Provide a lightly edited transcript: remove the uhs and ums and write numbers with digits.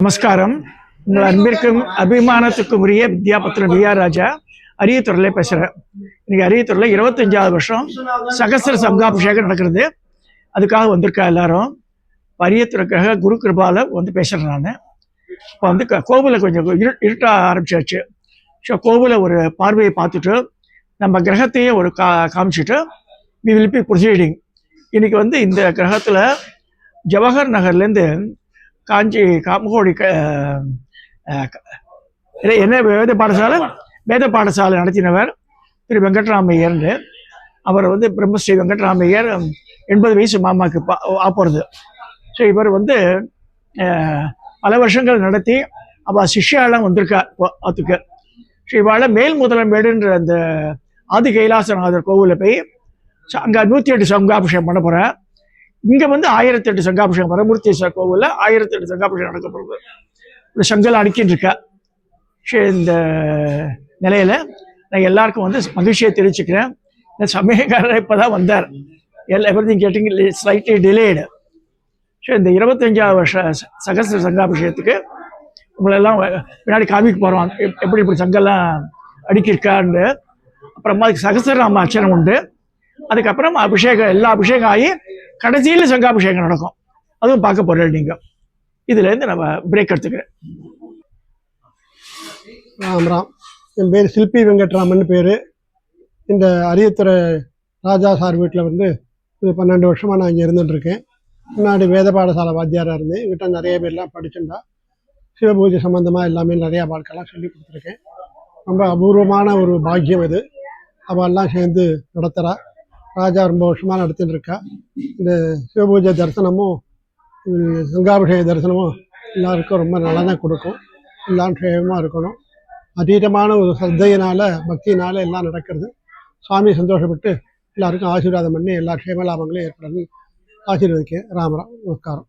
நமஸ்காரம். உங்கள் அன்பிற்கும் அபிமானத்துக்கும் உரிய வித்யாபத்திரன் வி.ஆர். ராஜா அரியத்தூரில் பேசுகிறேன். இன்னைக்கு அரியத்தூரில் 25வது வருஷம் சகஸ்ர சங்காபிஷேகம் நடக்கிறது. அதுக்காக வந்திருக்கா எல்லாரும். அரியத்தூருக்காக குரு கிருபால வந்து பேசுகிறேன். நான் இப்போ வந்து கோவிலை கொஞ்சம் இருட்ட ஆரம்பிச்சாச்சு. ஸோ கோவிலை ஒரு பார்வையை பார்த்துட்டு நம்ம கிரகத்தையே ஒரு காமிச்சிட்டு வி வில் பி ப்ரொசீடிங். இன்னைக்கு வந்து இந்த கிரகத்தில் ஜவஹர் நகர்லேருந்து காஞ்சி காமகோடி என்ன வேத பாடசாலை நடத்தினவர் திரு வெங்கட்ராமையர்னு. அவர் வந்து பிரம்மஸ்ரீ வெங்கட்ராமையர் 80 வயசு மாமாவுக்கு ஆப்போறது. ஸோ இவர் வந்து பல வருஷங்கள் நடத்தி அவள் சிஷ்யாலாம் வந்திருக்கா அதுக்கு. ஸோ இவாள மேல் முதலமேடுன்ற அந்த ஆதி கைலாசநாதர் கோவிலில் போய் அங்கே 108 சங்காபிஷேகம் பண்ண போகிறேன். இங்கே வந்து 1008 சங்காபிஷேகம் வரமூர்த்தீஸ்வரர் கோவிலில் 1008 சங்காபிஷேகம் நடக்க போகிறது. இந்த சங்கல் அடிக்கின்னு இருக்கா. ஸோ இந்த நிலையில் நான் எல்லாருக்கும் வந்து மகிழ்ச்சியை தெரிவிச்சுக்கிறேன். இந்த சமயக்காரர் இப்போ தான் வந்தார். Everything getting slightly delayed. So இந்த 25வது வருஷ சகஸ்ர சங்காபிஷேகத்துக்கு உங்களெல்லாம் பின்னாடி காமிக்க போகிறோம். எப்படி இப்படி சங்கெல்லாம் அடிக்கிருக்கான்னு. அப்புறமா அதுக்கு சகஸ்ரநாம அச்சரம் உண்டு. அதுக்கப்புறம் எல்லா அபிஷேகம் ஆகி கடைசியில் சங்காபிஷேகம் நடக்கும். அதுவும் பார்க்க போகிறேன். நீங்கள் இதுலேருந்து நம்ம பிரேக் எடுத்துக்கிறேன். ராம். என் பேர் சில்பி வெங்கட்ராமன் பேர். இந்த அரியத்துறை ராஜா சார் வீட்டில் வந்து 12 வருஷமாக நான் இங்கே இருந்துகிட்ருக்கேன். முன்னாடி வேத பாடசாலை வாத்தியாராக இருந்தேன். எங்கிட்ட நிறைய பேர்லாம் படிச்சுட்டா சிவபூஜை சம்மந்தமாக எல்லாமே நிறையா வாழ்க்கைலாம் சொல்லி கொடுத்துருக்கேன். ரொம்ப அபூர்வமான ஒரு பாக்கியம் இது. அவெல்லாம் சேர்ந்து நடத்துகிறா. ராஜா ரொம்ப வருஷமாக நடத்திட்டு இருக்கா. இந்த சிவபூஜை தரிசனமும் சங்காபிஷேக தரிசனமும் எல்லாருக்கும் ரொம்ப நலனை கொடுக்கும். எல்லாம் க்ஷேமமாக இருக்கணும். அதீதமான ஒரு சத்தையினால் பக்தியினால் எல்லாம் நடக்கிறது. சுவாமி சந்தோஷப்பட்டு எல்லாருக்கும் ஆசீர்வாதம் பண்ணி எல்லா க்ஷேம லாபங்களையும் ஏற்படணும் ஆசீர்வதிக்கேன். ராமராம். நமஸ்காரம்.